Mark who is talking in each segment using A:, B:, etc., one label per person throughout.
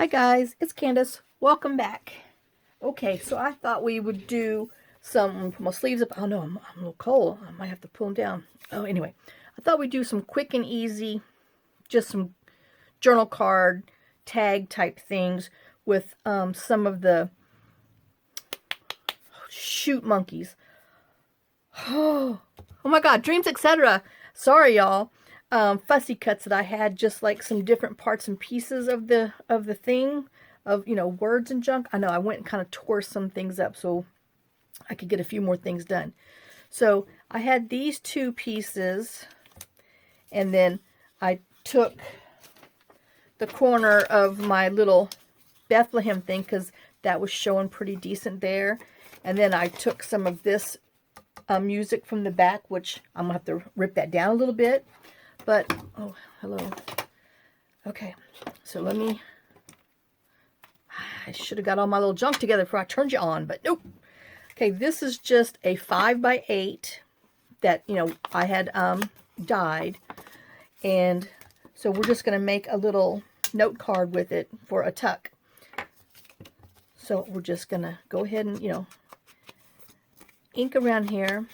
A: Hi guys, it's Candace. Welcome back. Okay, so I thought we would do some, put my sleeves up. Oh no, I'm a little cold. I might have to pull them down. Oh, anyway, I thought we'd do some quick and easy, just some journal card tag type things with some of the shoot monkeys. Oh my god, dreams, etc. Sorry y'all. Fussy cuts that I had, just like some different parts and pieces of the thing, of, you know, words and junk. I know I went and kind of tore some things up so I could get a few more things done. So I had these two pieces, and then I took the corner of my little Bethlehem thing because that was showing pretty decent there. And then I took some of this music from the back, which I'm gonna have to rip that down a little bit. But, oh, hello. Okay, so let me, I should have got all my little junk together before I turned you on, but nope. Okay, this is just a 5x8 that, you know, I had dyed. And so we're just going to make a little note card with it for a tuck. So we're just going to go ahead and, you know, ink around here.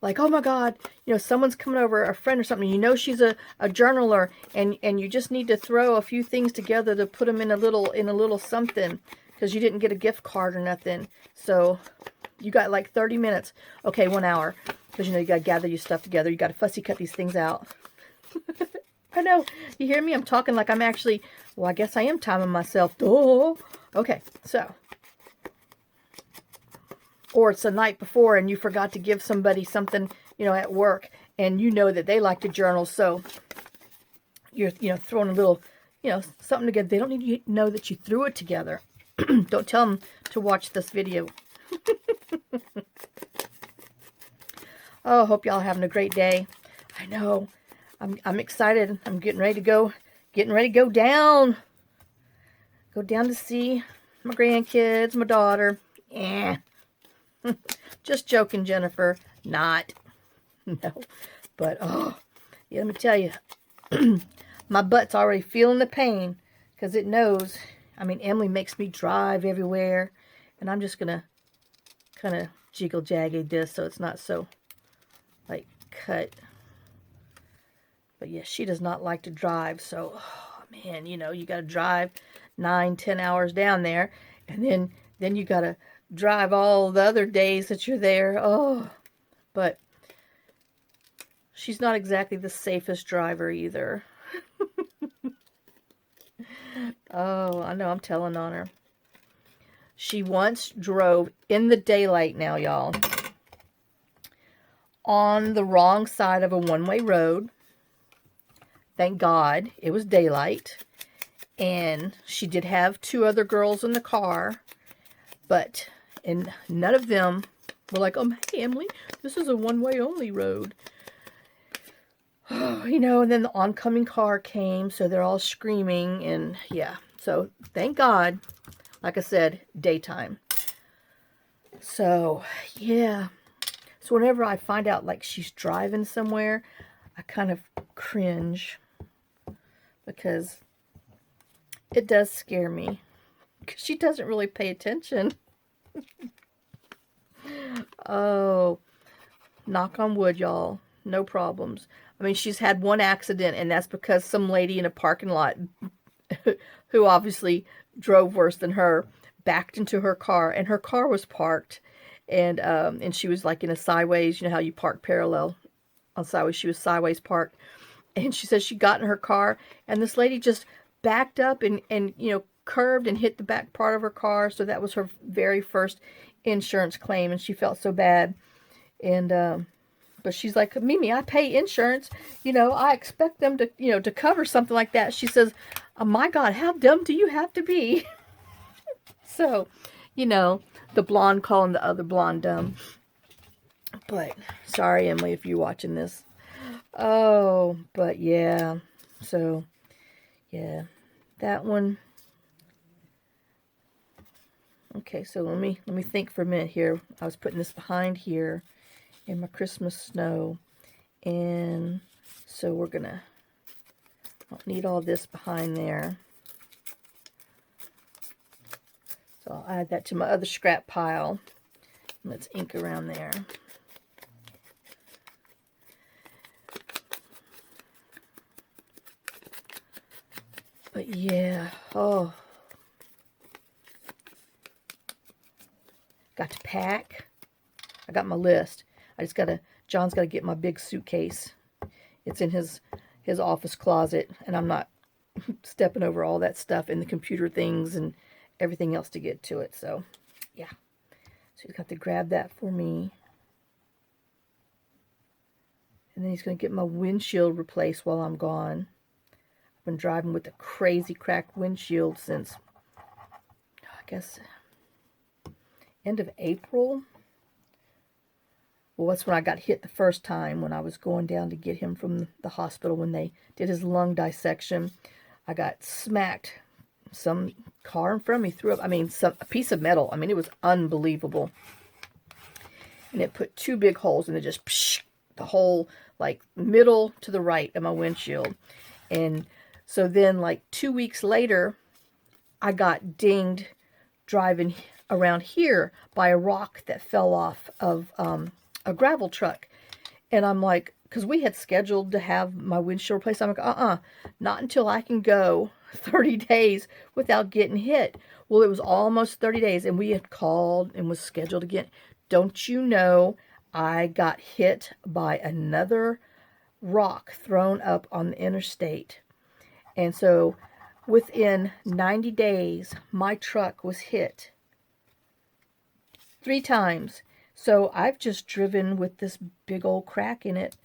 A: Like, oh my God, you know, someone's coming over, a friend or something. You know she's a journaler, and you just need to throw a few things together to put them in a little something, because you didn't get a gift card or nothing. So you got like 30 minutes. Okay, 1 hour, because you know you got to gather your stuff together. You got to fussy cut these things out. I know, you hear me? I'm talking like I'm actually, well, I guess I am timing myself. Oh, okay, so. Or it's the night before and you forgot to give somebody something, you know, at work, and you know that they like to journal, so you're, you know, throwing a little, you know, something together. They don't need to know that you threw it together. Don't tell them to watch this video. Oh, hope y'all having a great day. I know. I'm excited. I'm getting ready to go down. Go down to see my grandkids, my daughter. Yeah. Just joking, Jennifer. Not. No. But, oh, yeah, let me tell you. My butt's already feeling the pain because it knows. I mean, Emily makes me drive everywhere. And I'm just going to kind of jiggle-jaggy this so it's not so, like, cut. But, yeah, she does not like to drive. So, oh, man, you know, you got to drive 9-10 hours down there. And then you got to drive all the other days that you're there. Oh, but she's not exactly the safest driver either. Oh, I know, I'm telling on her. She once drove in the daylight now, y'all, on the wrong side of a one-way road. Thank God it was daylight. And she did have 2 other girls in the car, and none of them were like, oh, hey, Emily, this is a one-way only road. Oh, you know, and then the oncoming car came, so they're all screaming, and yeah. So, thank God, like I said, daytime. So, yeah. So, whenever I find out, like, she's driving somewhere, I kind of cringe, because it does scare me, because she doesn't really pay attention. Oh, knock on wood, y'all. No problems. I mean, she's had one accident, and that's because some lady in a parking lot who obviously drove worse than her backed into her car, and her car was parked, and she was like in a sideways, you know how you park parallel on sideways. She was sideways parked, and she says she got in her car, and this lady just backed up and you know, curved and hit the back part of her car. So that was her very first insurance claim, and she felt so bad. And but she's like, Mimi, I pay insurance, you know, I expect them to, you know, to cover something like that. She says, oh my God, how dumb do you have to be? So, you know, the blonde calling the other blonde dumb. But sorry, Emily, if you're watching this. Oh, but yeah. So, yeah, that one. Okay, so let me think for a minute here. I was putting this behind here in my Christmas snow, and so we're gonna, I don't need all this behind there. So I'll add that to my other scrap pile. Let's ink around there. But yeah, oh. Got to pack. I got my list. I just gotta, John's gotta get my big suitcase. It's in his office closet, and I'm not stepping over all that stuff and the computer things and everything else to get to it. So, yeah. So he's got to grab that for me. And then he's going to get my windshield replaced while I'm gone. I've been driving with a crazy cracked windshield since, I guess, end of April. Well, that's when I got hit the first time, when I was going down to get him from the hospital when they did his lung dissection. I got smacked. Some car in front of me threw up, a piece of metal. It was unbelievable. And it put two big holes, and it just, psh, the whole, like, middle to the right of my windshield. And so then, like, 2 weeks later, I got dinged driving around here by a rock that fell off of a gravel truck. And I'm like, because we had scheduled to have my windshield replaced. I'm like, not until I can go 30 days without getting hit. Well, it was almost 30 days, and we had called and was scheduled again. Don't you know, I got hit by another rock thrown up on the interstate. And so within 90 days, my truck was hit 3 times. So I've just driven with this big old crack in it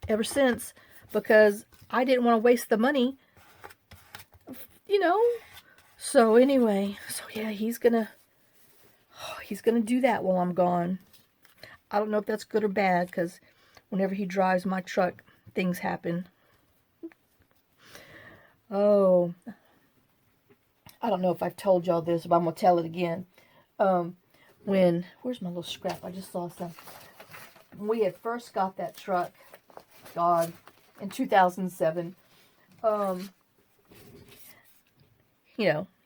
A: ever since, because I didn't want to waste the money, you know. So anyway, so yeah, he's gonna do that while I'm gone. I don't know if that's good or bad, because whenever he drives my truck, things happen. Oh, I don't know if I've told y'all this, but I'm gonna tell it again. Where's my little scrap? I just saw some. When we had first got that truck, God, in 2007,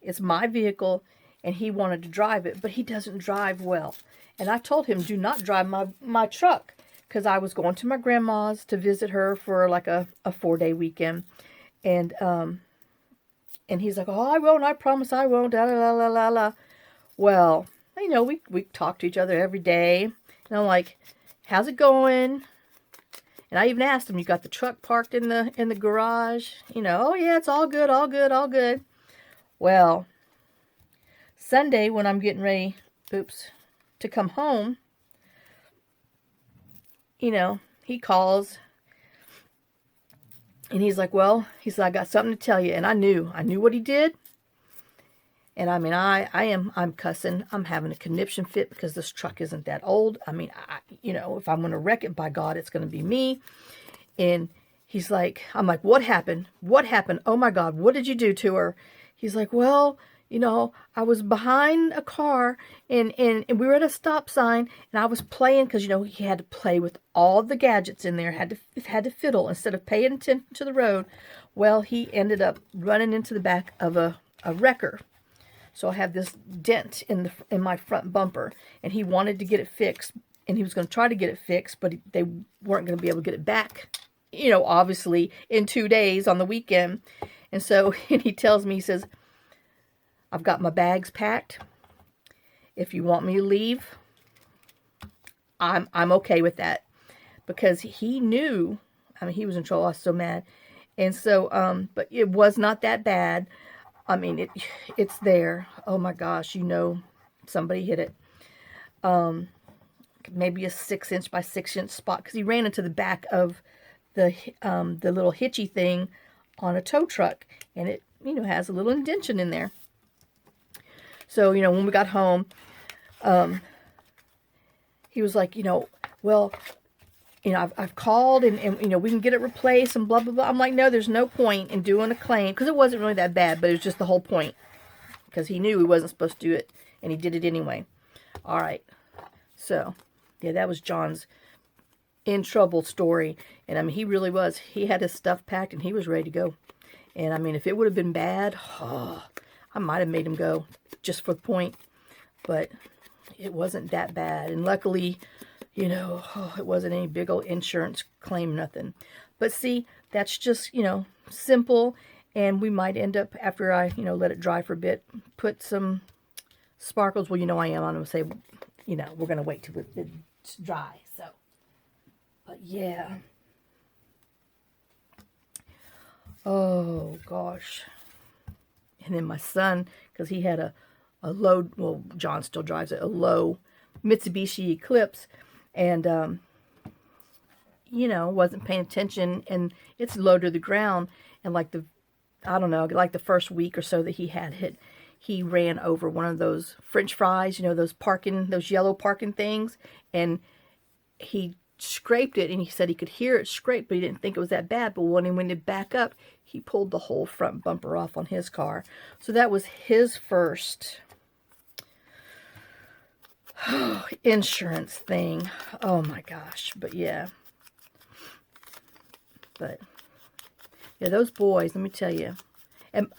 A: it's my vehicle, and he wanted to drive it, but he doesn't drive well. And I told him, do not drive my truck, because I was going to my grandma's to visit her for like a 4-day weekend. And he's like, oh, I won't, I promise I won't, da la la la la. Well, we talk to each other every day, and I'm like, how's it going? And I even asked him, you got the truck parked in the garage? Oh yeah, it's all good, all good, all good. Well, Sunday when I'm getting ready, to come home, he calls, and he's like, well, he said, I got something to tell you. And I knew what he did. And I'm cussing. I'm having a conniption fit because this truck isn't that old. If I'm going to wreck it, by God, it's going to be me. And he's like, I'm like, what happened? What happened? Oh my God, what did you do to her? He's like, well, I was behind a car, and we were at a stop sign, and I was playing, because, he had to play with all the gadgets in there, had to fiddle instead of paying attention to the road. Well, he ended up running into the back of a wrecker. So I have this dent in my front bumper, and he wanted to get it fixed, and he was going to try to get it fixed, but they weren't going to be able to get it back, obviously in 2 days on the weekend. And so, and he tells me, he says, I've got my bags packed. If you want me to leave, I'm okay with that, because he knew, he was in trouble. I was so mad. And so, but it was not that bad. It's there. Oh my gosh, somebody hit it. Maybe a 6-inch by 6-inch spot, because he ran into the back of the little hitchy thing on a tow truck, and it, has a little indentation in there. So, when we got home, he was like, well, I've called, and we can get it replaced and blah, blah, blah. I'm like, no, there's no point in doing a claim, because it wasn't really that bad, but it was just the whole point, because he knew he wasn't supposed to do it, and he did it anyway. All right. So, yeah, that was John's in trouble story. And, he really was. He had his stuff packed, and he was ready to go. And, if it would have been bad, I might have made him go just for the point, but it wasn't that bad. And luckily, you know, it wasn't any big old insurance claim, nothing. But see, that's just, you know, simple. And we might end up, after I, you know, let it dry for a bit, put some sparkles. Well, you know I am. I'm going to say, you know, we're going to wait till it's dry. So, but yeah. Oh, gosh. And then my son, because he had a low, well, John still drives it, a low Mitsubishi Eclipse. And, you know, wasn't paying attention. And it's low to the ground. And like I don't know, like the first week or so that he had hit, he ran over one of those French fries, you know, those yellow parking things, and he scraped it, and he said he could hear it scrape, but he didn't think it was that bad. But when he went to back up, he pulled the whole front bumper off on his car. So that was his first insurance thing. Oh my gosh. But yeah. But yeah, those boys, let me tell you. And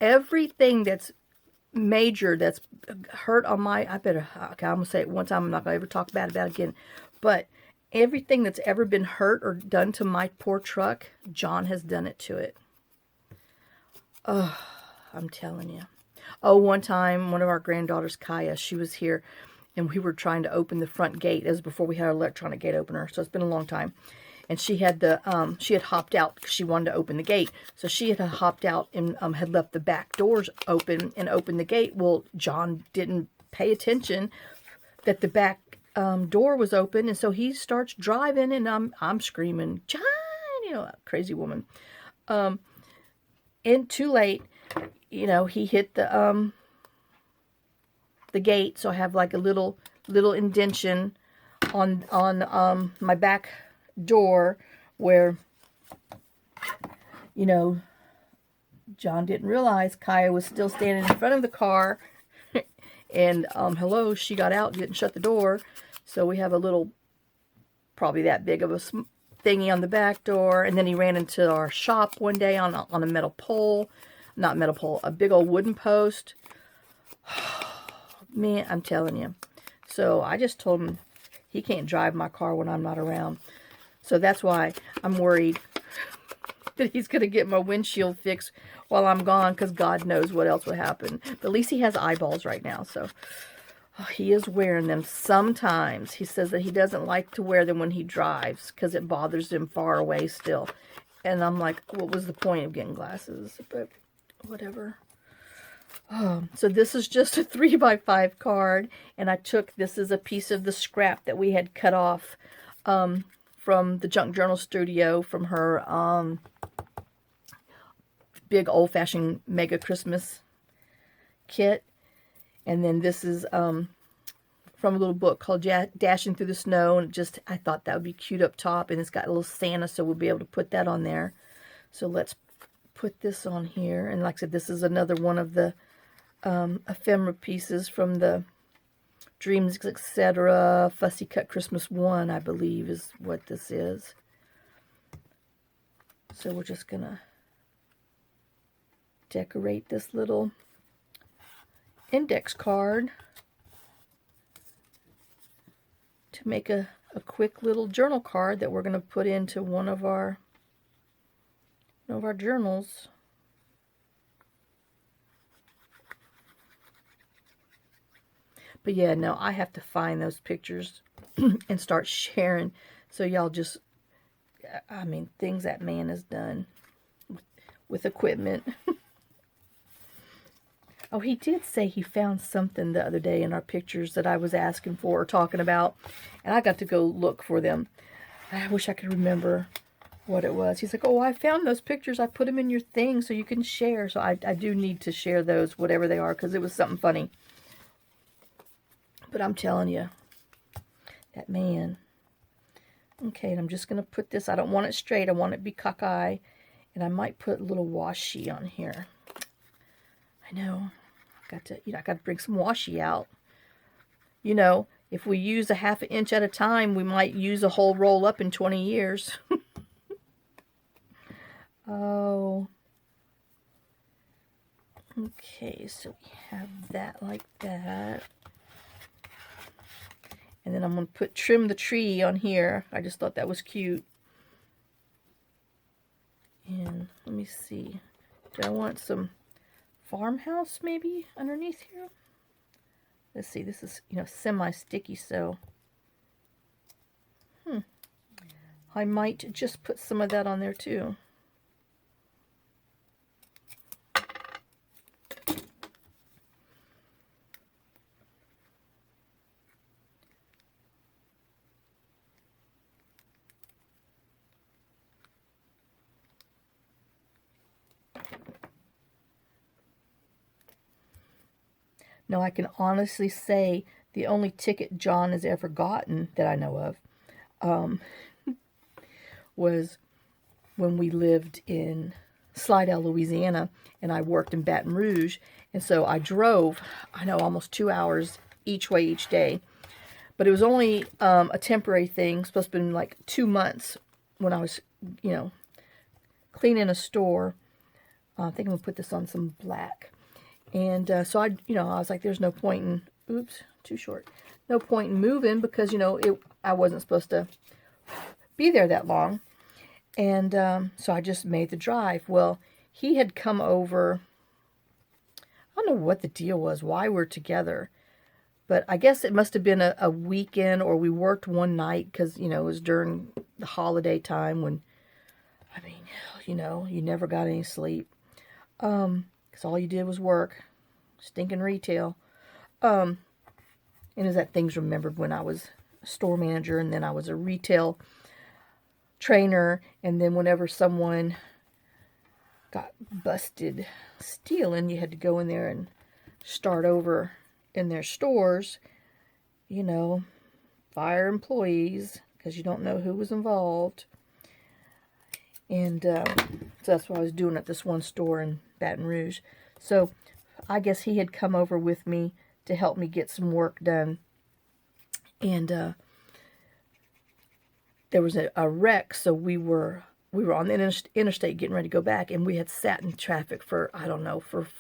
A: everything that's major, that's hurt on my, okay, I'm going to say it one time. I'm not going to ever talk bad about it again. But everything that's ever been hurt or done to my poor truck, John has done it to it. Oh, I'm telling you. Oh, one time, one of our granddaughters, Kaya, she was here, and we were trying to open the front gate. It was before we had our electronic gate opener, so it's been a long time. And she had she had hopped out because she wanted to open the gate. So she had hopped out and had left the back doors open and opened the gate. Well, John didn't pay attention that the back door was open, and so he starts driving, and I'm screaming, John, you know, crazy woman. And too late, you know, he hit the gate, so I have like a little indentation on my back door where, you know, John didn't realize Kaya was still standing in front of the car, and hello, she got out, didn't shut the door, so we have a little, probably that big of a thingy on the back door. And then he ran into our shop one day on a metal pole, not metal pole, a big old wooden post. Man, I'm telling you. So I just told him he can't drive my car when I'm not around. So that's why I'm worried that he's going to get my windshield fixed while I'm gone, because God knows what else would happen. But at least he has eyeballs right now, so he is wearing them sometimes. He says that he doesn't like to wear them when he drives because it bothers him far away still. And I'm like, what was the point of getting glasses? But whatever. So this is just a 3x5 card, and I took, this is a piece of the scrap that we had cut off from the Junk Journal Studio, from her big old-fashioned mega Christmas kit. And then this is from a little book called Dashing Through the Snow, and just, I thought that would be cute up top, and it's got a little Santa, so we'll be able to put that on there. So let's put this on here. And like I said, this is another one of the ephemera pieces from the Dreamzetc, etc. Fussy Cut Christmas 1, I believe, is what this is. So we're just gonna decorate this little index card to make a quick little journal card that we're going to put into one of our journals. But yeah, no, I have to find those pictures and start sharing, so y'all just, I mean, things that man has done with equipment. Oh, he did say he found something the other day in our pictures that I was asking for or talking about, and I got to go look for them. I wish I could remember what it was. He's like, oh, I found those pictures. I put them in your thing so you can share. So I do need to share those, whatever they are, because it was something funny. But I'm telling you, that man. Okay, and I'm just going to put this, I don't want it straight. I want it to be cockeye. And I might put a little washi on here. I know. I got to bring some washi out. You know, if we use a ½ inch at a time, we might use a whole roll up in 20 years. Oh. Okay, so we have that like that. And then I'm going to trim the tree on here. I just thought that was cute. And let me see. Do I want some farmhouse maybe underneath here? Let's see. This is, semi-sticky, so I might just put some of that on there too. Now, I can honestly say the only ticket John has ever gotten that I know of was when we lived in Slidell, Louisiana, and I worked in Baton Rouge. And so I drove, almost 2 hours each way each day. But it was only a temporary thing, supposed to be like 2 months when I was, cleaning a store. I think I'm going to put this on some black. And so I was like, there's no point in, oops, too short. No point in moving because, I wasn't supposed to be there that long. And so I just made the drive. Well, he had come over. I don't know what the deal was, why we're together. But I guess it must have been a weekend, or we worked one night because, it was during the holiday time when, you never got any sleep. Because all you did was work. Stinking retail. And it was that things remembered when I was a store manager, and then I was a retail trainer, and then whenever someone got busted stealing, you had to go in there and start over in their stores, fire employees, because you don't know who was involved. And so that's what I was doing at this one store in Baton Rouge. So I guess he had come over with me to help me get some work done. And there was a wreck, so we were on the interstate getting ready to go back, and we had sat in traffic for,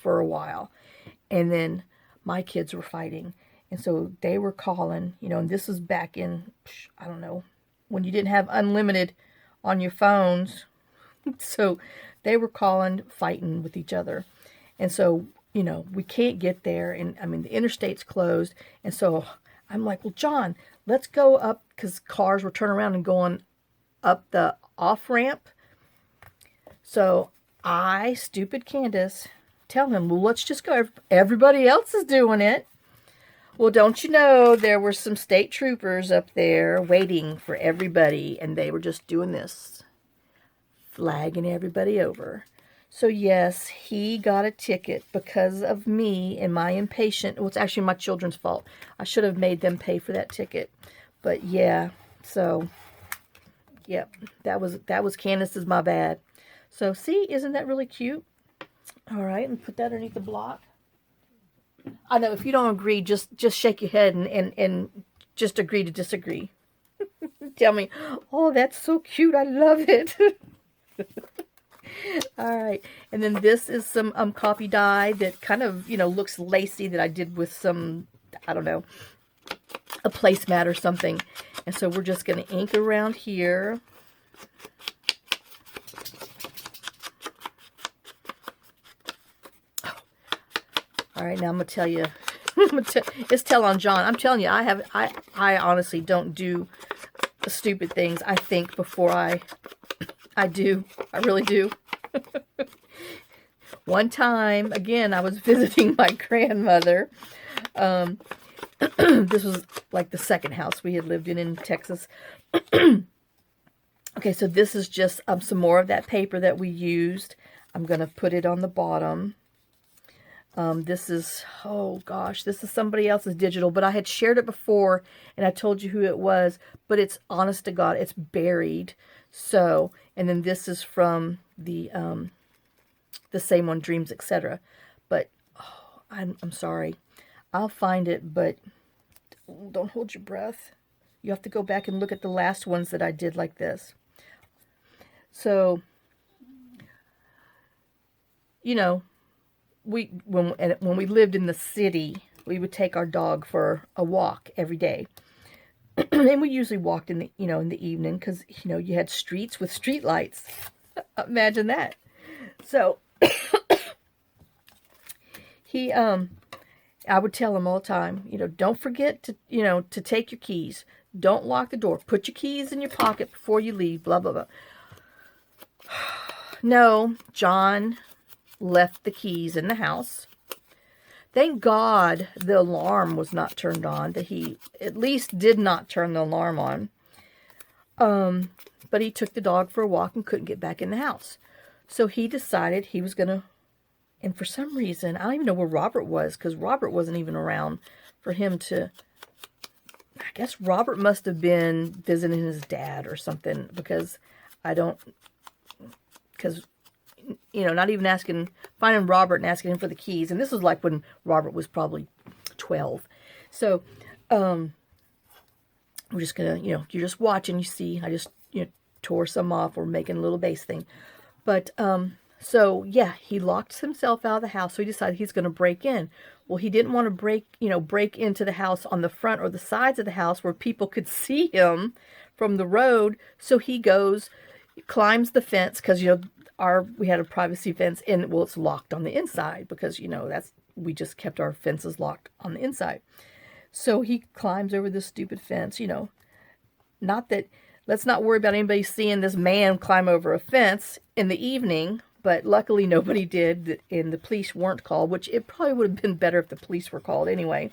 A: for a while. And then my kids were fighting. And so they were calling, and this was back in, when you didn't have unlimited on your phones. So they were calling, fighting with each other. And so, we can't get there. And the interstate's closed. And so I'm like, well, John, let's go up, because cars were turning around and going up the off-ramp. So I, stupid Candace, tell him, well, let's just go. Everybody else is doing it. Well, don't you know, there were some state troopers up there waiting for everybody, and they were just doing this, flagging everybody over. So yes, he got a ticket because of me and my impatient. Well, it's actually my children's fault. I should have made them pay for that ticket. But yeah, so, yep, that was Candace's, my bad. So see, isn't that really cute? All right, and put that underneath the block. I know, if you don't agree, just shake your head and just agree to disagree. Tell me, oh, that's so cute, I love it. All right, and then this is some coffee dye that kind of, looks lacy, that I did with some, I don't know, a placemat or something. And so we're just going to ink around here. All right, now I'm going to tell you, it's tell on John. I'm telling you, I honestly don't do stupid things. I think before I do. I really do. One time, again, I was visiting my grandmother. This was like the second house we had lived in Texas. Okay, so this is just some more of that paper that we used. I'm going to put it on the bottom. This is, oh gosh, this is somebody else's digital, but I had shared it before, and I told you who it was, but it's, honest to God, it's buried. So, and then this is from the same one, Dreams, etc. But, oh, I'm sorry. I'll find it, but don't hold your breath. You have to go back and look at the last ones that I did like this. So, when we lived in the city, we would take our dog for a walk every day. And we usually walked in the, in the evening because, you had streets with street lights. Imagine that. So I would tell him all the time, don't forget to, to take your keys. Don't lock the door. Put your keys in your pocket before you leave, blah, blah, blah. No, John left the keys in the house. Thank God the alarm was not turned on, that he at least did not turn the alarm on. But he took the dog for a walk and couldn't get back in the house. So he decided he was going to, and for some reason, I don't even know where Robert was, because Robert wasn't even around for him to, I guess Robert must have been visiting his dad or something, because not even finding Robert and asking him for the keys. And this was like when Robert was probably 12. So, we're just gonna, you're just watching, you see, I just, tore some off. We're making a little base thing. But, so yeah, he locked himself out of the house. So he decided he's going to break in. Well, he didn't want to break into the house on the front or the sides of the house where people could see him from the road. So he climbs the fence, because, we had a privacy fence, and well, it's locked on the inside because, we just kept our fences locked on the inside. So he climbs over this stupid fence, not that, let's not worry about anybody seeing this man climb over a fence in the evening, but luckily nobody did, and the police weren't called, which it probably would have been better if the police were called anyway.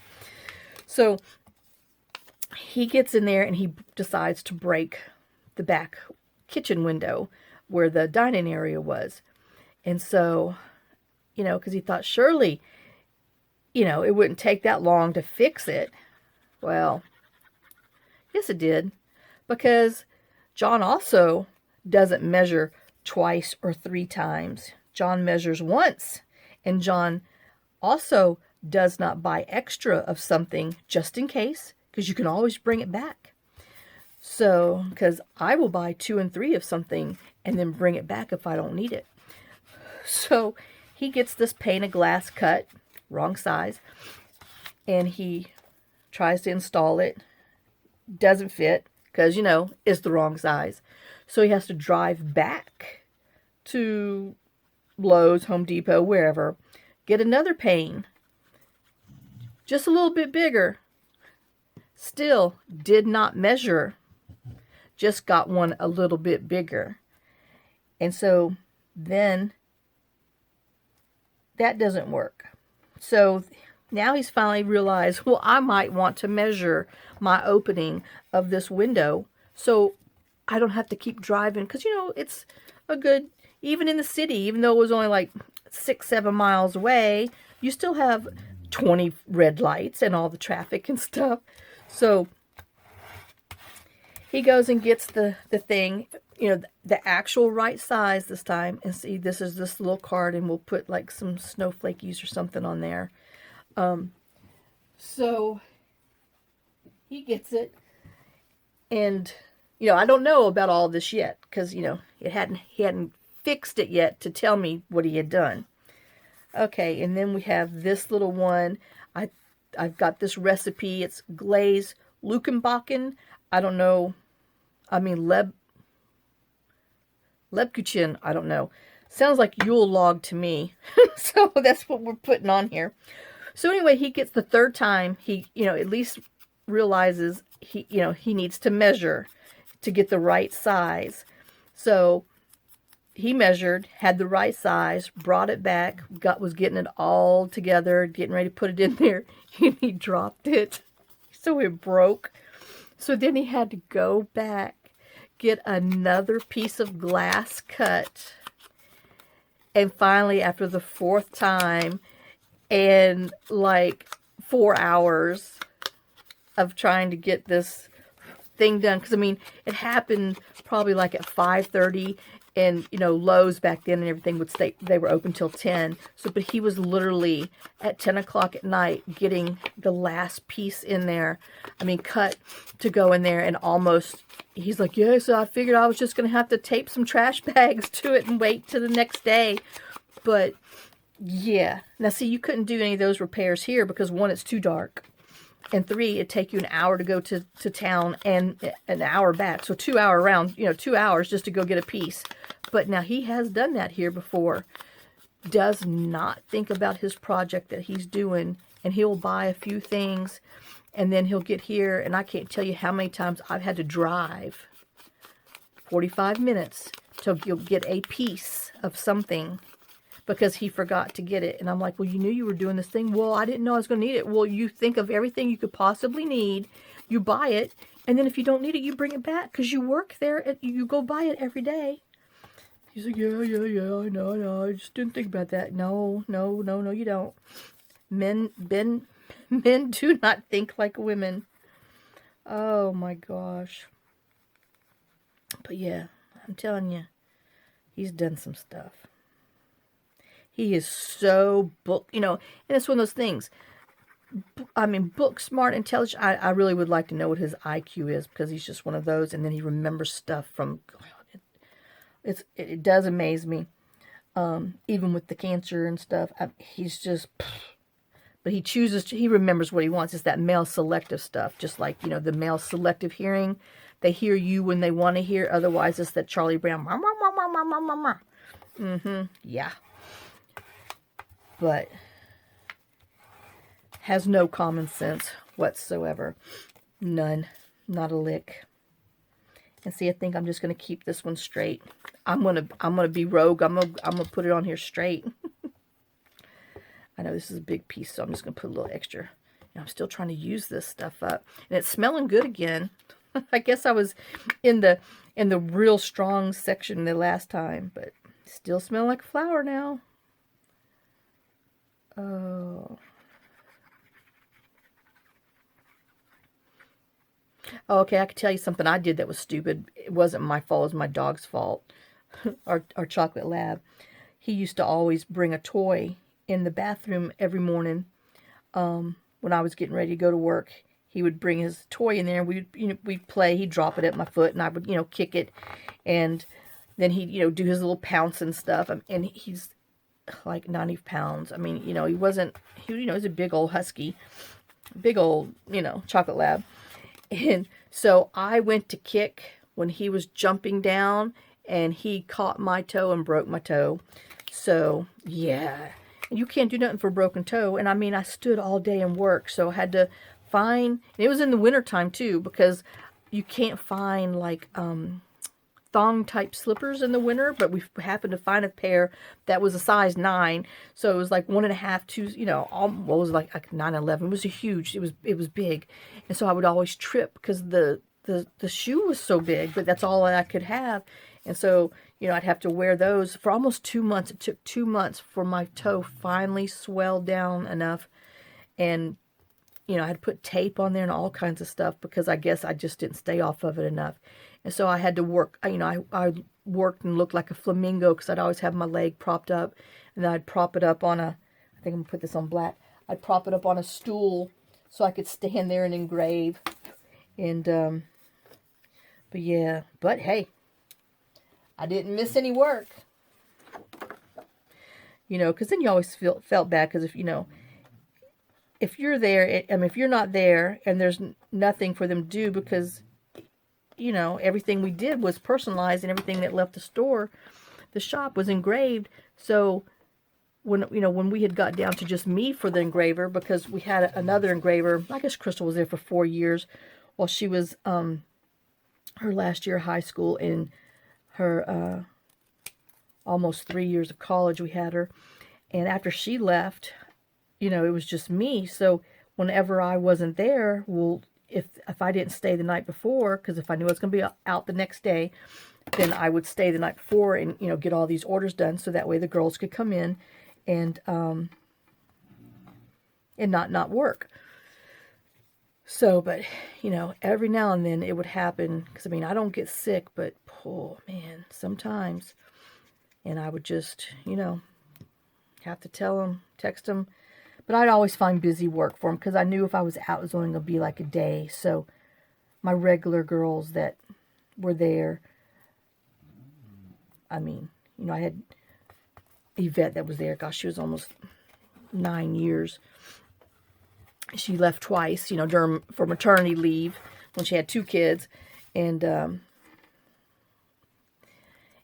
A: So he gets in there and he decides to break the back kitchen window where the dining area was. And so, because he thought surely, it wouldn't take that long to fix it. Well, yes it did, because John also doesn't measure twice or three times. John measures once, and John also does not buy extra of something just in case, because you can always bring it back. So, because I will buy 2 and 3 of something and then bring it back if I don't need it. So he gets this pane of glass cut, wrong size, and he tries to install it. Doesn't fit, because, it's the wrong size. So he has to drive back to Lowe's, Home Depot, wherever, get another pane, just a little bit bigger. Still did not measure, just got one a little bit bigger. And so then that doesn't work. So now he's finally realized, well, I might want to measure my opening of this window so I don't have to keep driving. Because, it's a good, even in the city, even though it was only like 6-7 miles away, you still have 20 red lights and all the traffic and stuff. So he goes and gets the thing, the actual right size this time. And see, this is this little card, and we'll put like some snowflakies or something on there. So he gets it, and I don't know about all this yet, because he hadn't fixed it yet to tell me what he had done. Okay, and then we have this little one. I've got this recipe. It's glaze Lukenbacken. I don't know. I mean Lebkuchen. I don't know. Sounds like Yule log to me. So that's what we're putting on here. So anyway, he gets the third time. He, at least realizes he needs to measure to get the right size. So he measured, had the right size, brought it back, was getting it all together, getting ready to put it in there, and he dropped it. So it broke. So then he had to go back, get another piece of glass cut. And finally, after the 4th time, and like 4 hours of trying to get this thing done, because it happened probably like at 5:30, and Lowe's back then and everything would stay, they were open till 10. So but he was literally at 10 o'clock at night getting the last piece in there, cut to go in there, and almost, he's like, yeah, so I figured I was just gonna have to tape some trash bags to it and wait till the next day. But Yeah. Now, see, you couldn't do any of those repairs here because, one, it's too dark. And 3, it'd take you an hour to go to town and an hour back. So 2 hour round, 2 hours just to go get a piece. But now he has done that here before. Does not think about his project that he's doing. And he'll buy a few things. And then he'll get here. And I can't tell you how many times I've had to drive 45 minutes to get a piece of something because he forgot to get it. And I'm like, well, you knew you were doing this thing. Well, I didn't know I was going to need it. Well, you think of everything you could possibly need. You buy it. And then if you don't need it, you bring it back because you work there. You go buy it every day. He's like, yeah, I know. I just didn't think about that. No, you don't. Men do not think like women. Oh, my gosh. But yeah, I'm telling you, he's done some stuff. He is so and it's one of those things. I mean, book smart, intelligent. I really would like to know what his IQ is because he's just one of those. And then he remembers stuff from. It does amaze me, even with the cancer and stuff. He's just. But he remembers what he wants. It's that male selective stuff, just like the male selective hearing. They hear you when they want to hear. Otherwise, it's that Charlie Brown. Yeah. But has no common sense whatsoever. None. Not a lick. And see, I think I'm just gonna keep this one straight. I'm gonna be rogue. I'm gonna put it on here straight. I know this is a big piece, so I'm just gonna put a little extra. I'm still trying to use this stuff up, and it's smelling good again. I guess I was in the real strong section the last time, but still smell like flour now. Oh. Oh, okay, I can tell you something I did that was stupid. It wasn't my fault, it was my dog's fault. our chocolate lab. He used to always bring a toy in the bathroom every morning. When I was getting ready to go to work, he would bring his toy in there. We'd play. He'd drop it at my foot, and I would kick it, and then he'd do his little pounce and stuff. And he's like 90 pounds. I mean, he wasn't. He's a big old husky, big old chocolate lab. And so I went to kick when he was jumping down, and he caught my toe and broke my toe. So yeah. You can't do nothing for a broken toe. And I mean, I stood all day and worked. So I had to find, and it was in the wintertime too, because you can't find like thong type slippers in the winter. But we happened to find a pair that was a size 9. So it was like 1.5, 2, what was like 9/11. It was huge. It was big. And so I would always trip because the shoe was so big, but that's all I could have. And so, I'd have to wear those for almost 2 months. It took 2 months for my toe finally swelled down enough. And, I had put tape on there and all kinds of stuff because I guess I just didn't stay off of it enough. And so I had to work, I worked and looked like a flamingo because I'd always have my leg propped up. And then I'd prop it up on I think I'm going to put this on black. I'd prop it up on a stool so I could stand there and engrave. And, but yeah, but hey. I didn't miss any work, because then you always felt bad because if you're there, if you're not there and there's nothing for them to do because, everything we did was personalized and everything that left the shop was engraved. So when we had got down to just me for the engraver because we had another engraver, I guess Crystal was there for 4 years while she was, her last year of high school and her almost 3 years of college we had her. And after she left, it was just me. So whenever I wasn't there, well, if I didn't stay the night before, because if I knew I was going to be out the next day, then I would stay the night before and get all these orders done so that way the girls could come in and not work. So, but, every now and then it would happen, because, I don't get sick, but, oh, man, sometimes, and I would just, have to tell them, text them, but I'd always find busy work for them, because I knew if I was out, it was only going to be like a day, so my regular girls that were there, I had Yvette that was there. Gosh, she was almost 9 years. She left twice, you know, for maternity leave when she had 2 kids. And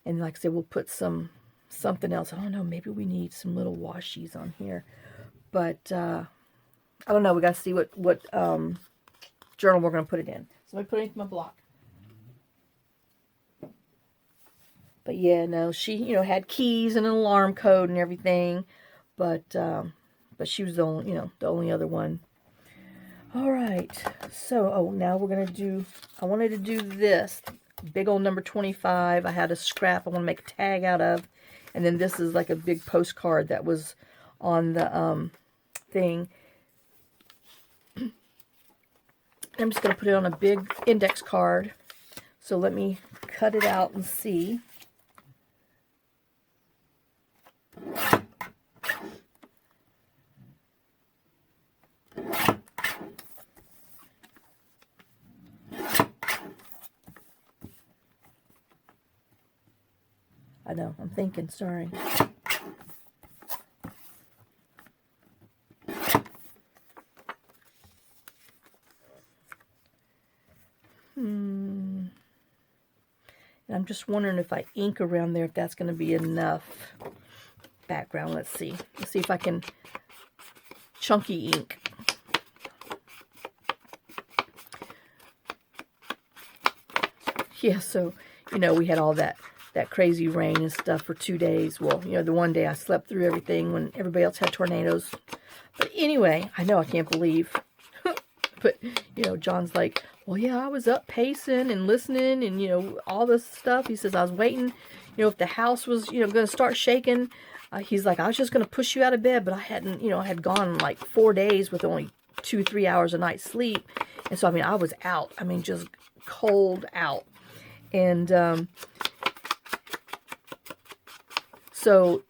A: like I said, we'll put something else. I don't know, maybe we need some little washies on here. But I don't know. We got to see what journal we're going to put it in. So let me put it into my block. But yeah, no, she, you know, had keys and an alarm code and everything. But she was the only, you know, the only other one. All right. So, oh, now we're going to do, I wanted to do this. Big old number 25. I had a scrap I want to make a tag out of. And then this is like a big postcard that was on the thing. I'm just going to put it on a big index card. So let me cut it out and see. I know, I'm thinking, sorry. And I'm just wondering if I ink around there, if that's going to be enough background. Let's see. Let's see if I can chunky ink. Yeah, so, you know, we had all that crazy rain and stuff for 2 days. Well, you know, the one day I slept through everything when everybody else had tornadoes. But anyway, I know I can't believe. But, you know, John's like, well, yeah, I was up pacing and listening and, you know, all this stuff. He says, I was waiting, you know, if the house was, you know, going to start shaking. He's like, I was just going to push you out of bed. But I hadn't, you know, I had gone like 4 days with only 2-3 hours a night sleep. And so, I mean, I was out. I mean, just cold out. And so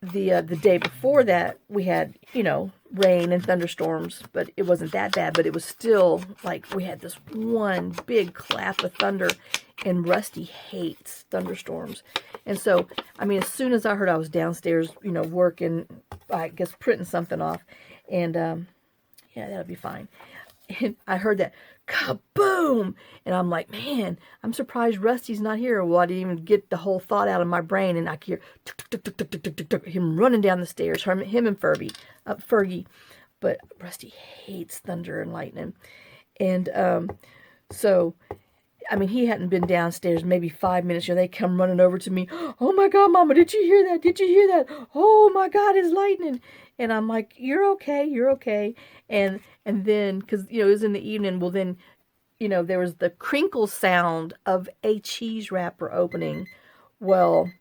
A: the day before that, we had, you know, rain and thunderstorms, but it wasn't that bad. But it was still like we had this one big clap of thunder, and Rusty hates thunderstorms. And so, I mean, as soon as I heard, I was downstairs, you know, working, I guess printing something off, and yeah, that'll be fine. And I heard that kaboom, and I'm like, man, I'm surprised Rusty's not here. Well, I didn't even get the whole thought out of my brain, and I could hear tuk, tuk, tuk, tuk, tuk, tuk, tuk, tuk, him running down the stairs, him and Fergie. But Rusty hates thunder and lightning. And so, I mean, he hadn't been downstairs maybe 5 minutes. You know, they come running over to me. Oh my God, Mama, did you hear that? Did you hear that? Oh my God, it's lightning. And I'm like, you're okay, you're okay. And then, because, you know, it was in the evening, well then, you know, there was the crinkle sound of a cheese wrapper opening. Well,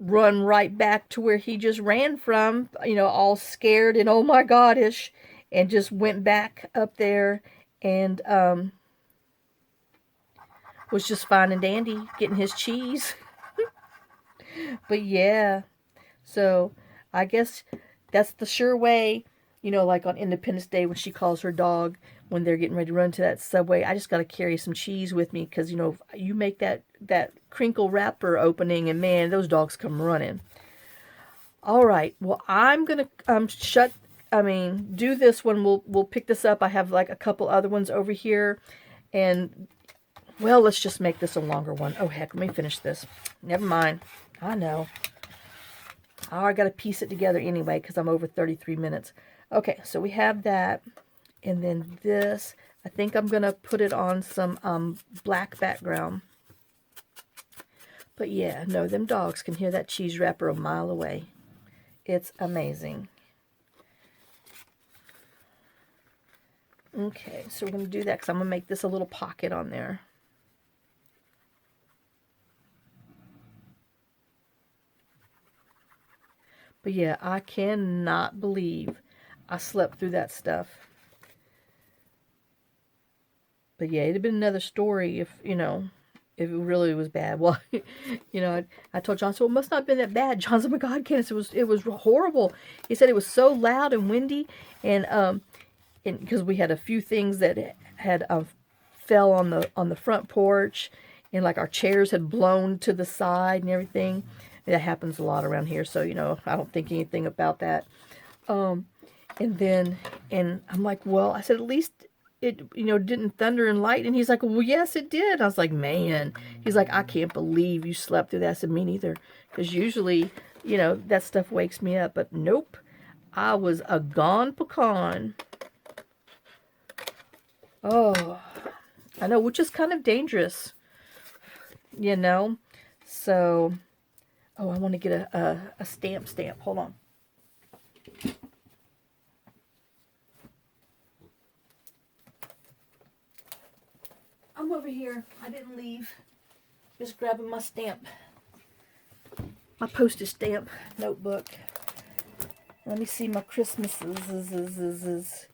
A: run right back to where he just ran from, you know, all scared and oh my God-ish, and just went back up there and was just fine and dandy getting his cheese. But yeah, so I guess that's the sure way, you know, like on Independence Day when she calls her dog when they're getting ready to run to that Subway. I just got to carry some cheese with me because, you know, you make that crinkle wrapper opening and man, those dogs come running. All right, well, I'm going to do this one. We'll pick this up. I have like a couple other ones over here. And, well, let's just make this a longer one. Oh, heck, let me finish this. Never mind. I know. Oh, I got to piece it together anyway because I'm over 33 minutes. Okay, so we have that. And then this, I think I'm going to put it on some black background. But yeah, no, them dogs can hear that cheese wrapper a mile away. It's amazing. Okay, so we're going to do that because I'm going to make this a little pocket on there. But yeah, I cannot believe I slept through that stuff. But yeah, it'd have been another story if, you know, if it really was bad. Well, you know, I told John, so it must not have been that bad. John said, oh my God, Candace, it was horrible. He said it was so loud and windy, and because we had a few things that had fell on the front porch, and like our chairs had blown to the side and everything. That happens a lot around here, so, you know, I don't think anything about that. And I'm like, well, I said, at least it, you know, didn't thunder and light. And he's like, well, yes, it did. I was like, man. He's like, I can't believe you slept through that. I said, me neither. Because usually, you know, that stuff wakes me up. But nope. I was a gone pecan. Oh, I know, which is kind of dangerous, you know. So, oh, I want to get a stamp. Hold on. I'm over here. I didn't leave. Just grabbing my stamp. My postage stamp notebook. Let me see my Christmases.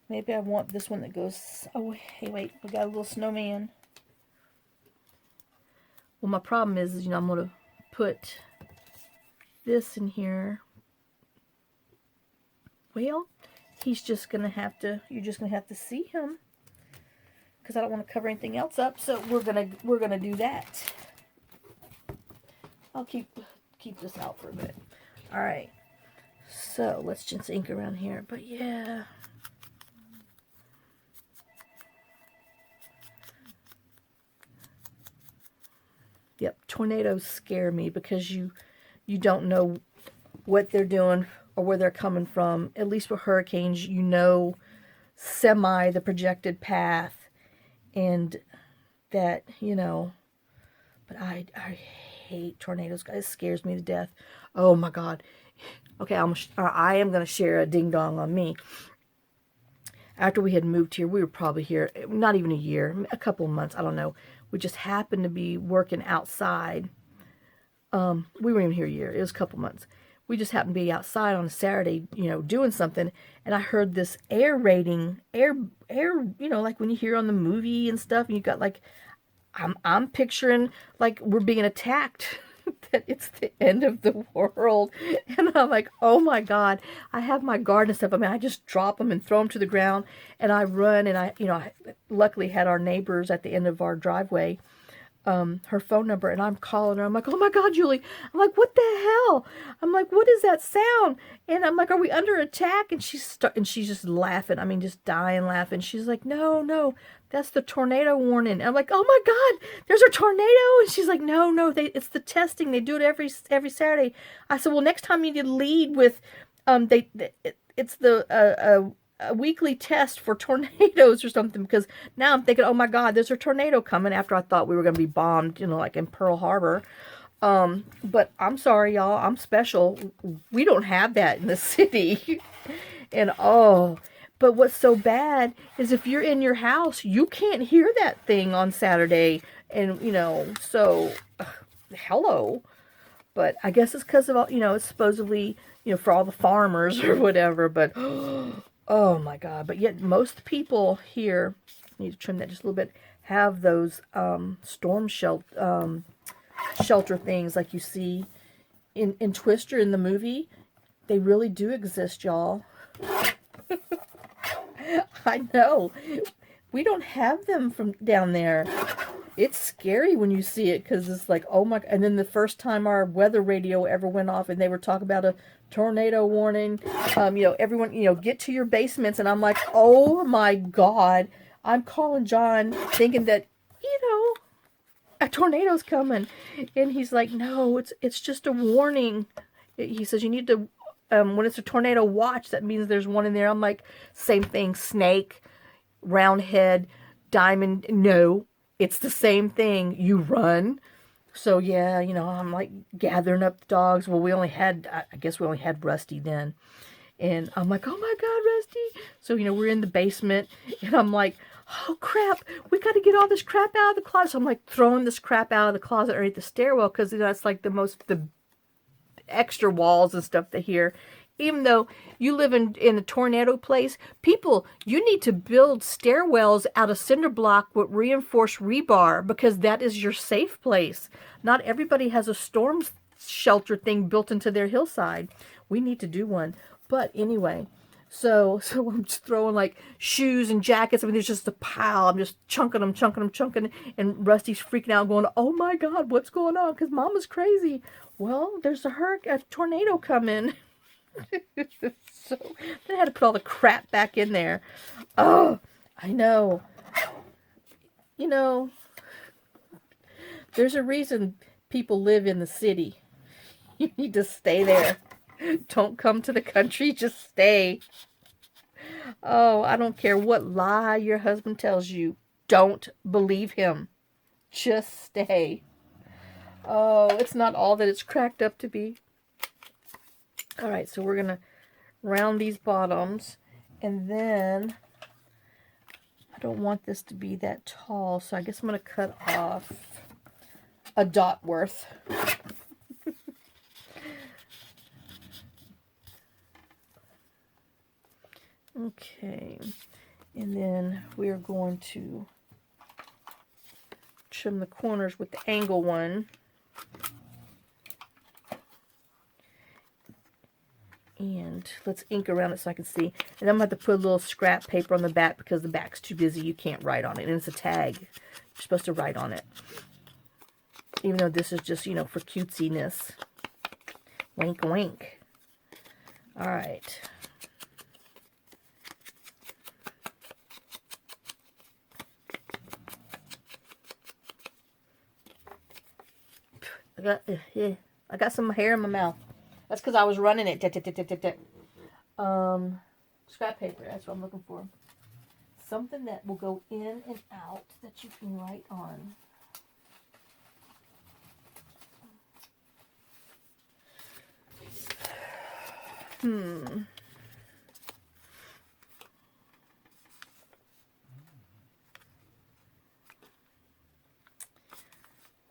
A: Maybe I want this one that goes... Oh, hey, wait. We got a little snowman. Well, my problem is, you know, I'm going to put this in here. Well, he's just going to have to... You're just going to have to see him. Because I don't want to cover anything else up. So we're gonna do that. I'll keep this out for a bit. All right. So let's just ink around here. But yeah. Yep, tornadoes scare me because you don't know what they're doing or where they're coming from. At least with hurricanes, you know semi the projected path. And that, you know, but I hate tornadoes. It scares me to death. Oh my God. Okay, I am going to share a ding dong on me. After we had moved here, we were probably here, not even a year, a couple of months, I don't know. We just happened to be working outside. We weren't even here a year. It was a couple months. We just happened to be outside on a Saturday, you know, doing something, and I heard this air rating, you know, like when you hear on the movie and stuff, and you got like, I'm picturing like we're being attacked, that it's the end of the world, and I'm like, oh my God, I have my garden stuff. I mean, I just drop them and throw them to the ground, and I run, and I luckily had our neighbors at the end of our driveway. Her phone number, and I'm calling her. I'm like, oh my God, Julie. I'm like, what the hell? I'm like, what is that sound? And I'm like, are we under attack? And she's just laughing. I mean, just dying laughing. She's like, no, that's the tornado warning. And I'm like, oh my God, there's a tornado. And she's like, no, it's the testing. They do it every Saturday. I said, well, next time you need to lead with, it's the a weekly test for tornadoes or something, because now I'm thinking, oh my God, there's a tornado coming, after I thought we were going to be bombed, you know, like in Pearl Harbor. But I'm sorry, y'all, I'm special. We don't have that in the city. And but what's so bad is if you're in your house, you can't hear that thing on Saturday. And, you know, so, hello. But I guess it's because of all, you know, it's supposedly, you know, for all the farmers or whatever, but... Oh my God. But yet most people here, need to trim that just a little bit, have those storm shelter things like you see in Twister in the movie. They really do exist, y'all. I know. We don't have them from down there. It's scary when you see it, because it's like, oh my... And then the first time our weather radio ever went off and they were talking about a tornado warning, you know, everyone, you know, get to your basements. And I'm like, oh my God. I'm calling John thinking that, you know, a tornado's coming. And he's like, no, it's just a warning. He says you need to, when it's a tornado watch, that means there's one in there. I'm like, same thing, snake, round head, diamond. No, it's the same thing. You run. So yeah, you know, I'm like gathering up the dogs. Well, I guess we only had Rusty then. And I'm like, oh my God, Rusty. So, you know, we're in the basement, and I'm like, oh crap, we got to get all this crap out of the closet. So I'm like throwing this crap out of the closet underneath the stairwell, because that's like the extra walls and stuff to hear. Even though you live in a tornado place, people, you need to build stairwells out of cinder block with reinforced rebar, because that is your safe place. Not everybody has a storm shelter thing built into their hillside. We need to do one. But anyway, So I'm just throwing like shoes and jackets. I mean, there's just a pile. I'm just chunking them. And Rusty's freaking out, going, "Oh my God, what's going on? Because Mama's crazy." Well, there's a tornado coming. So then I had to put all the crap back in there. Oh, I know. You know, there's a reason people live in the city. You need to stay there. Don't come to the country, just stay. Oh, I don't care what lie your husband tells you. Don't believe him. Just stay. Oh, it's not all that it's cracked up to be. All right, so we're going to round these bottoms. And then I don't want this to be that tall, so I guess I'm going to cut off a dot worth. Okay, and then we are going to trim the corners with the angle one. And let's ink around it so I can see. And I'm going to have to put a little scrap paper on the back because the back's too busy. You can't write on it. And it's a tag. You're supposed to write on it. Even though this is just, you know, for cutesiness. Wink, wink. All right. I got some hair in my mouth. That's because I was running it. Scrap paper. That's what I'm looking for. Something that will go in and out that you can write on.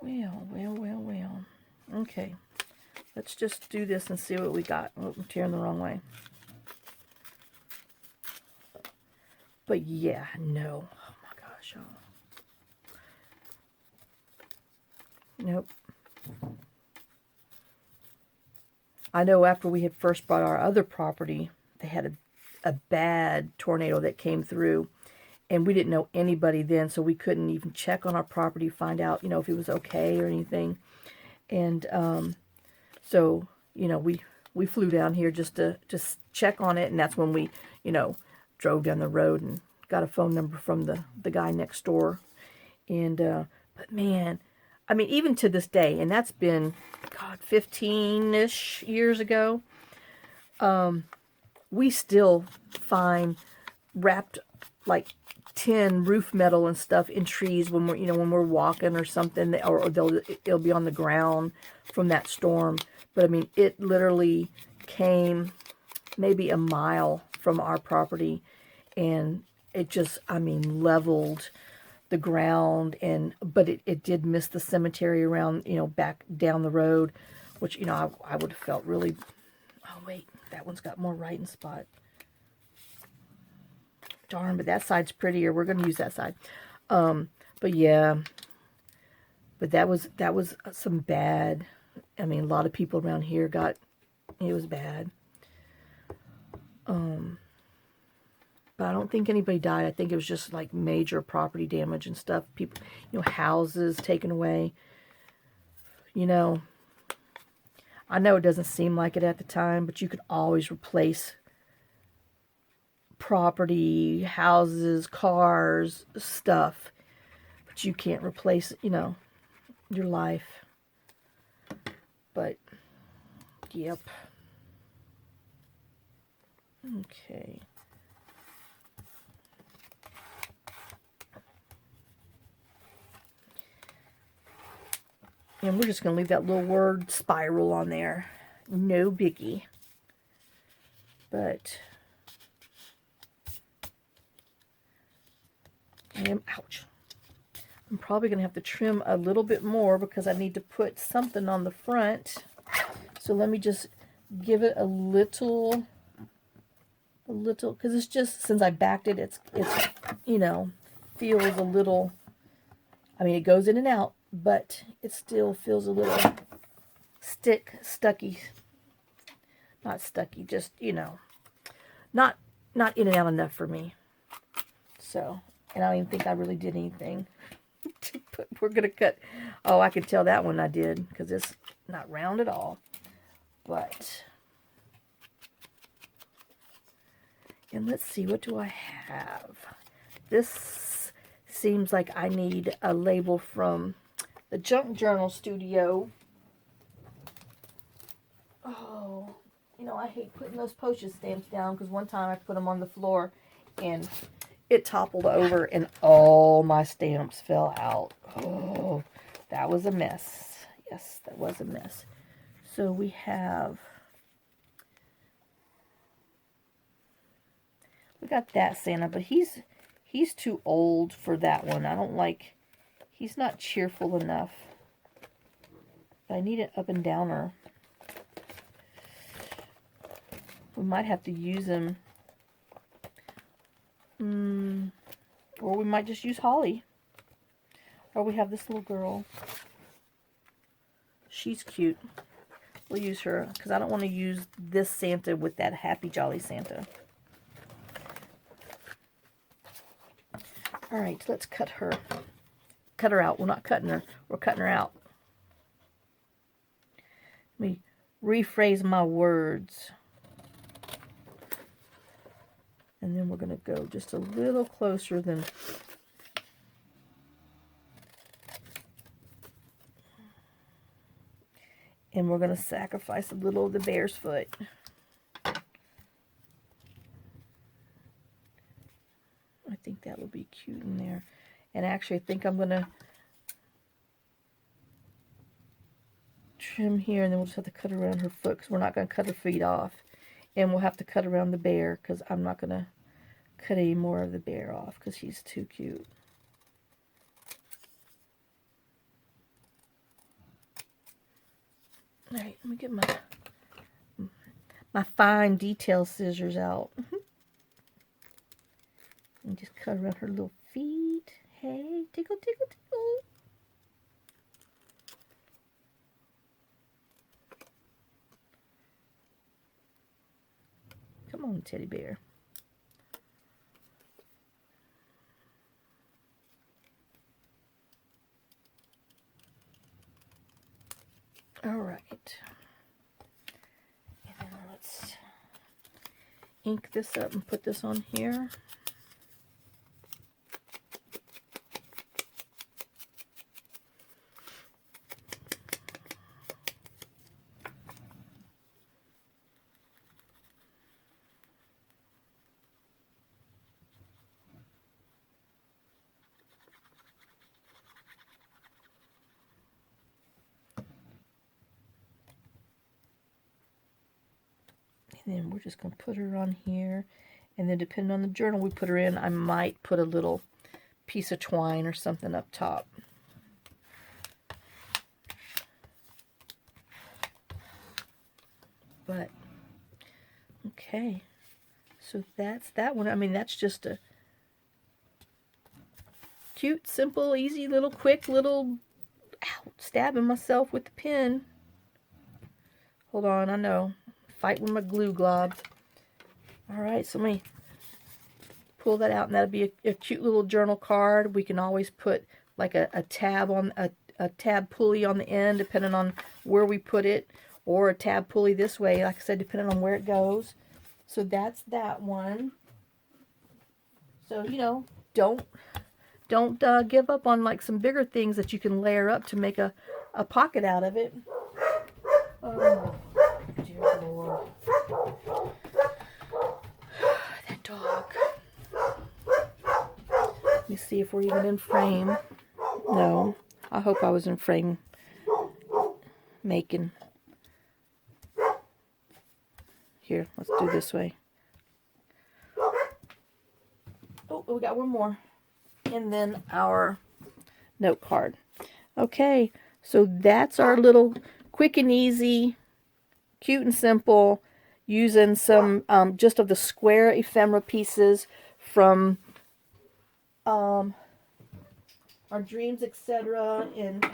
A: Well. Okay. Let's just do this and see what we got. Oh, I'm tearing the wrong way. But yeah, no. Oh my gosh, y'all. Nope. I know after we had first bought our other property, they had a bad tornado that came through. And we didn't know anybody then, so we couldn't even check on our property, find out, you know, if it was okay or anything. And so, you know, we flew down here just to check on it, and that's when we, you know, drove down the road and got a phone number from the guy next door. And but man, I mean, even to this day, and that's been, God, 15-ish years ago, we still find wrapped like tin roof metal and stuff in trees when we're, you know, when we're walking or something, or it'll be on the ground from that storm. But I mean, it literally came maybe a mile from our property, and it just, I mean, leveled the ground. And but it did miss the cemetery around, you know, back down the road, which, you know, I would have felt really. Oh wait, that one's got more writing spot. Darn, but that side's prettier. We're going to use that side. But yeah, but that was some bad. I mean, a lot of people around here got, it was bad. But I don't think anybody died. I think it was just like major property damage and stuff. People, you know, houses taken away. You know, I know it doesn't seem like it at the time, but you could always replace property, houses, cars, stuff, but you can't replace, you know, your life. But yep. Okay. And we're just going to leave that little word spiral on there. No biggie. But ouch. I'm probably going to have to trim a little bit more because I need to put something on the front. So let me just give it a little, because it's just, since I backed it, it's, you know, feels a little, I mean, it goes in and out, but it still feels a little stucky. Not stucky, just, you know, not not in and out enough for me. So, and I don't even think I really did anything. We're going to cut. Oh, I could tell that one I did because it's not round at all. But, and let's see, what do I have? This seems like I need a label from the Junk Journal Studio. Oh, you know, I hate putting those postage stamps down because one time I put them on the floor and it toppled over and all my stamps fell out. Oh, that was a mess. Yes, that was a mess. So we got that Santa, but he's too old for that one. I don't like, he's not cheerful enough. I need an up and downer. We might have to use him. Or we might just use Holly. Or we have this little girl. She's cute. We'll use her because I don't want to use this Santa with that Happy Jolly Santa. All right, let's cut her. Cut her out. We're not cutting her. We're cutting her out. Let me rephrase my words. And then we're going to go just a little closer than... And we're going to sacrifice a little of the bear's foot. I think that will be cute in there. And actually, I think I'm going to trim here, and then we'll just have to cut around her foot because we're not going to cut her feet off. And we'll have to cut around the bear because I'm not going to cut any more of the bear off because he's too cute. All right, let me get my fine detail scissors out. And just cut around her little feet. Hey, tickle, tickle, tickle. Come on, teddy bear. All right. And then let's ink this up and put this on here. And then we're just going to put her on here. And then depending on the journal we put her in, I might put a little piece of twine or something up top. But, okay. So that's that one. I mean, that's just a cute, simple, easy, little, quick, little... Ow, stabbing myself with the pen. Hold on, I know. Fight with my glue globs. Alright, so let me pull that out, and that'll be a cute little journal card. We can always put like a tab on a tab pulley on the end, depending on where we put it, or a tab pulley this way, like I said, depending on where it goes. So that's that one. So, you know, don't give up on like some bigger things that you can layer up to make a pocket out of it. Oh, dear Lord. That dog. Let me see if we're even in frame. No, I hope I was in frame making. Here, let's do this way. Oh, we got one more. And then our note card. Okay, so that's our little quick and easy, cute and simple, using some just of the square ephemera pieces from our Dreams, etc. And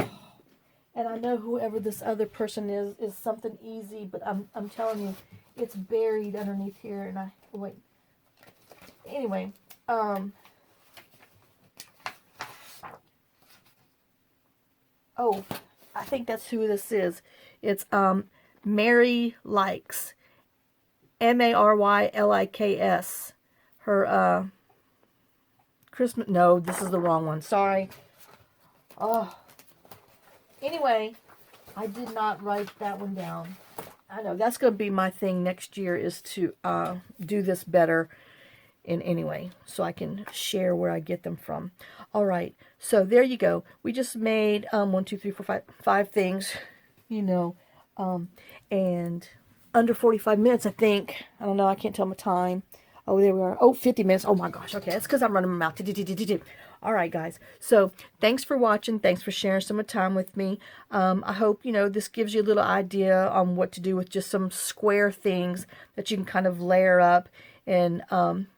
A: I know whoever this other person is something easy, but I'm telling you, it's buried underneath here. And wait, Anyway, oh, I think that's who this is. It's Mary Likes, Maryliks. Her Christmas. No, this is the wrong one. Sorry. Oh. Anyway, I did not write that one down. I know that's going to be my thing next year, is to do this better in any way, so I can share where I get them from. All right, so there you go. We just made 1, 2, 3, 4, 5 things, you know, and under 45 minutes, I think. I don't know. I can't tell my time. Oh, there we are. Oh, 50 minutes. Oh my gosh. Okay, that's because I'm running my mouth. All right, guys. So thanks for watching. Thanks for sharing some time with me. I hope, this gives you a little idea on what to do with just some square things that you can kind of layer up and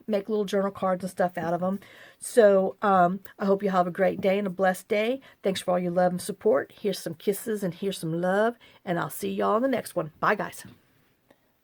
A: make little journal cards and stuff out of them. So I hope you have a great day and a blessed day. Thanks for all your love and support. Here's some kisses and here's some love. And I'll see y'all in the next one. Bye, guys.